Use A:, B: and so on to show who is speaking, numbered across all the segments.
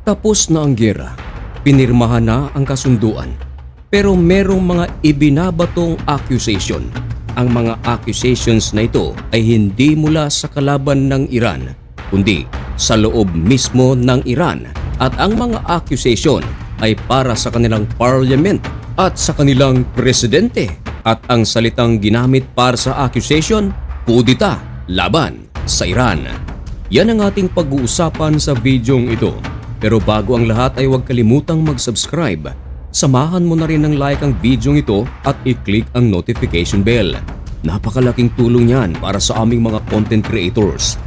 A: Tapos na ang giyera, pinirmahan na ang kasunduan. Pero merong mga ibinabatong accusation. Ang mga accusations na ito ay hindi mula sa kalaban ng Iran, kundi sa loob mismo ng Iran. At ang mga accusation ay para sa kanilang parliament at sa kanilang presidente. At ang salitang ginamit para sa accusation, kudita laban sa Iran. Yan ang ating pag-uusapan sa videong ito. Pero bago ang lahat ay huwag kalimutang mag-subscribe. Samahan mo na rin ng like ang videong ito at i-click ang notification bell. Napakalaking tulong yan para sa aming mga content creators.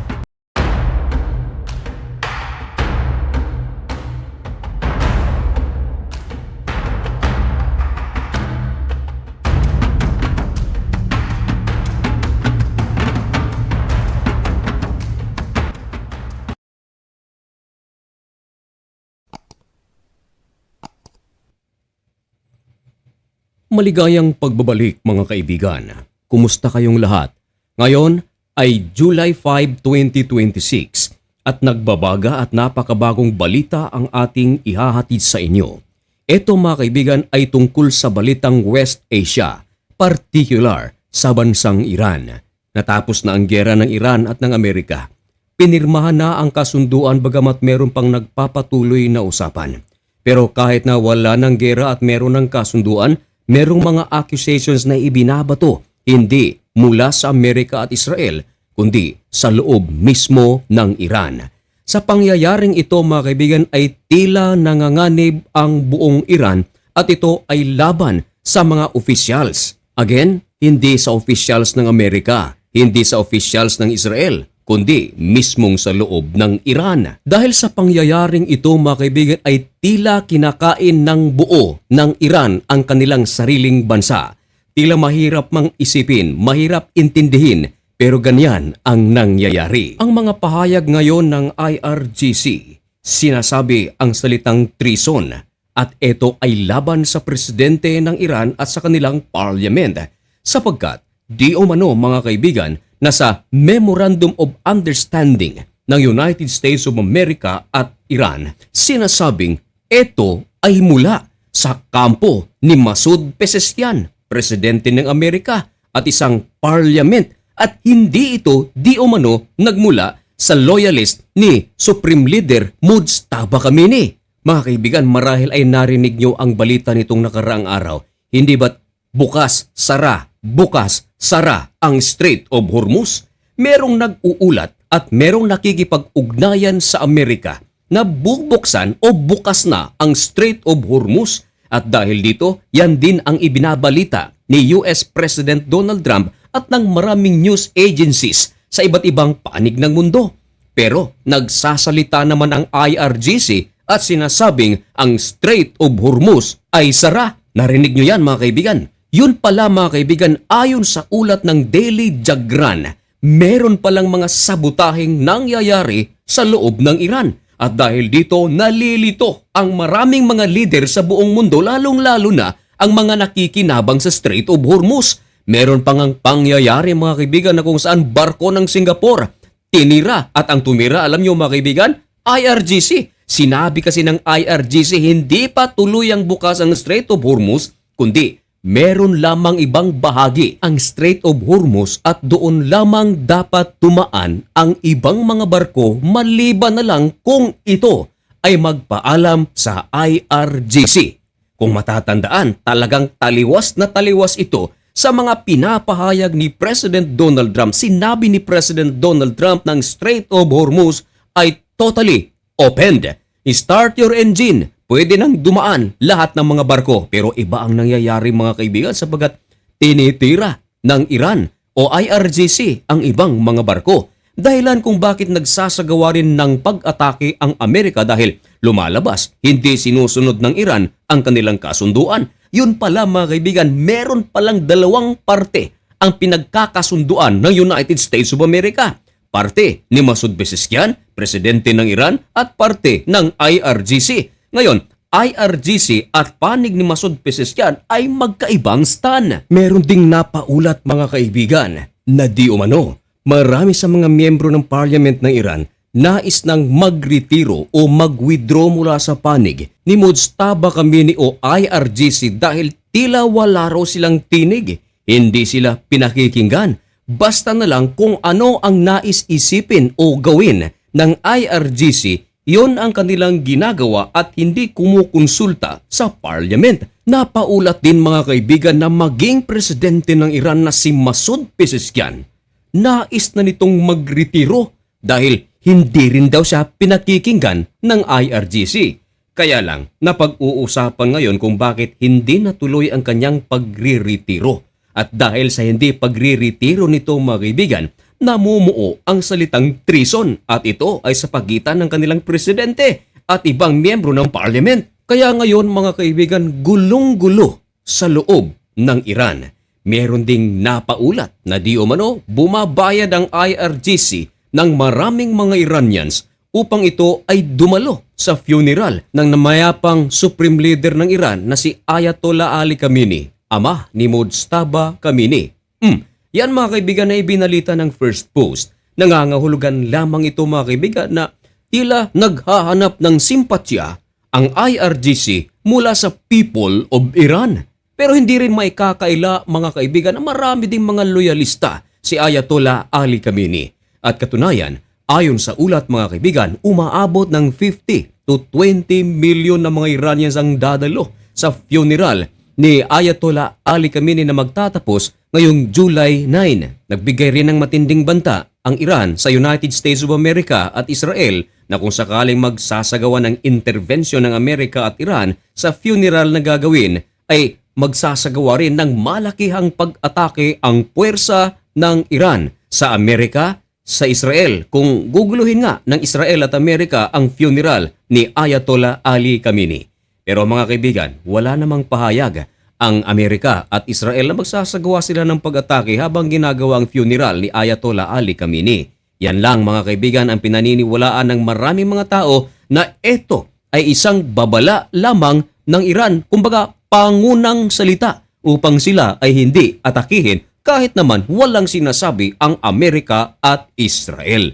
A: Maligayang pagbabalik mga kaibigan. Kumusta kayong lahat? Ngayon ay July 5, 2026 at nagbabaga at napakabagong balita ang ating ihahatid sa inyo. Ito mga kaibigan ay tungkol sa balitang West Asia, particular sa bansang Iran. Natapos na ang giyera ng Iran at ng Amerika. Pinirmahan na ang kasunduan bagamat meron pang nagpapatuloy na usapan. Pero kahit na wala ng giyera at meron ng kasunduan, merong mga accusations na ibinabato hindi mula sa Amerika at Israel kundi sa loob mismo ng Iran. Sa pangyayaring ito mga kaibigan ay tila nanganganib ang buong Iran at ito ay laban sa mga officials. Again, hindi sa officials ng Amerika, hindi sa officials ng Israel, kundi mismong sa loob ng Iran. Dahil sa pangyayaring ito mga kaibigan ay tila kinakain ng buo ng Iran ang kanilang sariling bansa. Tila mahirap mang isipin, mahirap intindihin, pero ganyan ang nangyayari. Ang mga pahayag ngayon ng IRGC, sinasabi ang salitang treason at ito ay laban sa presidente ng Iran at sa kanilang parliament sapagkat di umano mga kaibigan na sa Memorandum of Understanding ng United States of America at Iran, sinasabing ito ay mula sa kampo ni Masoud Pezeshkian, presidente ng Amerika at isang parliament at hindi ito di umano nagmula sa loyalist ni Supreme Leader Mujtaba Khamenei. Mga kaibigan, marahil ay narinig nyo ang balita nitong nakaraang araw. Hindi ba't bukas, sara ang Strait of Hormuz? Merong nag-uulat at merong nakikipag-ugnayan sa Amerika na bubuksan o bukas na ang Strait of Hormuz at dahil dito, yan din ang ibinabalita ni US President Donald Trump at ng maraming news agencies sa iba't ibang panig ng mundo. Pero nagsasalita naman ang IRGC at sinasabing ang Strait of Hormuz ay sara. Narinig nyo yan mga kaibigan? Yun pala mga kaibigan, ayon sa ulat ng Daily Jagran, meron palang mga sabotaheng nangyayari sa loob ng Iran. At dahil dito, nalilito ang maraming mga leader sa buong mundo, lalong-lalo na ang mga nakikinabang sa Strait of Hormuz. Meron pang ang pangyayari mga kaibigan na kung saan barko ng Singapore tinira at ang tumira, alam nyo mga kaibigan, IRGC. Sinabi kasi ng IRGC, hindi pa tuluyang bukas ang Strait of Hormuz, kundi meron lamang ibang bahagi ang Strait of Hormuz at doon lamang dapat tumaan ang ibang mga barko maliban na lang kung ito ay magpaalam sa IRGC. Kung matatandaan, talagang taliwas na taliwas ito sa mga pinapahayag ni President Donald Trump. Sinabi ni President Donald Trump ng Strait of Hormuz ay totally opened. Start your engine. Pwede nang dumaan lahat ng mga barko. Pero iba ang nangyayari mga kaibigan sapagat tinitira ng Iran o IRGC ang ibang mga barko. Dahilan kung bakit nagsasagawa rin ng pag-atake ang Amerika dahil lumalabas, hindi sinusunod ng Iran ang kanilang kasunduan. Yun pala mga kaibigan, meron palang dalawang parte ang pinagkakasunduan ng United States of America. Parte ni Masoud Pezeshkian, presidente ng Iran, at parte ng IRGC. Ngayon, IRGC at panig ni Masoud Pezeshkian ay magkaibang stand. Meron ding napaulat mga kaibigan na di umano marami sa mga miyembro ng parliament ng Iran nais nang magretiro o mag-withdraw mula sa panig ni Mujtaba Kamini o IRGC dahil tila wala raw silang tinig. Hindi sila pinakikinggan. Basta na lang kung ano ang nais isipin o gawin ng IRGC, yon ang kanilang ginagawa at hindi kumukonsulta sa parliament. Napaulat din mga kaibigan na maging presidente ng Iran na si Masoud Pezeshkian, nais na nitong magretiro dahil hindi rin daw siya pinakikinggan ng IRGC. Kaya lang, napag-uusapan ngayon kung bakit hindi natuloy ang kanyang pagre-retiro. At dahil sa hindi pagre-retiro nito mga kaibigan, namumuo ang salitang treason at ito ay sa pagitan ng kanilang presidente at ibang miyembro ng parliament. Kaya ngayon mga kaibigan, gulong-gulo sa loob ng Iran. Meron ding napaulat na di umano bumabayad ang IRGC ng maraming mga Iranians upang ito ay dumalo sa funeral ng namayapang supreme leader ng Iran na si Ayatollah Ali Khamenei, ama ni Mujtaba Kamini. Yan mga kaibigan na ibinalita ng First Post. Nangangahulugan lamang ito mga kaibigan na tila naghahanap ng simpatya ang IRGC mula sa people of Iran. Pero hindi rin may kakaila mga kaibigan na marami ding mga loyalista si Ayatollah Ali Khamenei. At katunayan, ayon sa ulat mga kaibigan, umaabot ng 50 to 20 million na mga Iranians ang dadalo sa funeral ni Ayatollah Ali Khamenei na magtatapos ngayong July 9. Nagbigay rin ng matinding banta ang Iran sa United States of America at Israel na kung sakaling magsasagawa ng intervensyon ng Amerika at Iran sa funeral na gagawin ay magsasagawa rin ng malakihang pag-atake ang puwersa ng Iran sa Amerika, sa Israel kung guguluhin nga ng Israel at Amerika ang funeral ni Ayatollah Ali Khamenei. Pero mga kaibigan, wala namang pahayag ang Amerika at Israel na magsasagawa sila ng pag-atake habang ginagawa ang funeral ni Ayatollah Ali Khamenei. Yan lang mga kaibigan ang pinaniniwalaan ng maraming mga tao na ito ay isang babala lamang ng Iran, kumbaga pangunang salita upang sila ay hindi atakihin kahit naman walang sinasabi ang Amerika at Israel.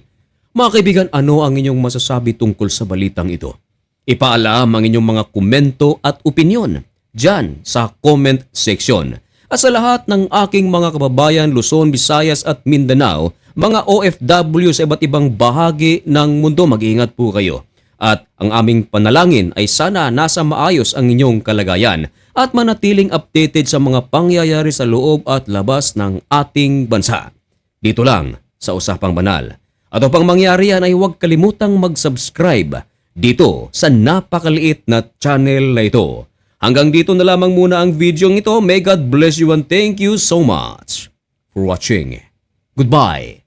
A: Mga kaibigan, ano ang inyong masasabi tungkol sa balitang ito? Ipaalam ang inyong mga komento at opinyon dyan sa comment section. At sa lahat ng aking mga kababayan Luzon, Visayas at Mindanao, mga OFW sa iba't ibang bahagi ng mundo, mag-iingat po kayo. At ang aming panalangin ay sana nasa maayos ang inyong kalagayan at manatiling updated sa mga pangyayari sa loob at labas ng ating bansa. Dito lang sa Usapang Banal. At upang mangyari yan ay huwag kalimutang mag-subscribe dito sa napakaliit na channel na ito. Hanggang dito na lamang muna ang video ito. May God bless you and thank you so much for watching. Goodbye.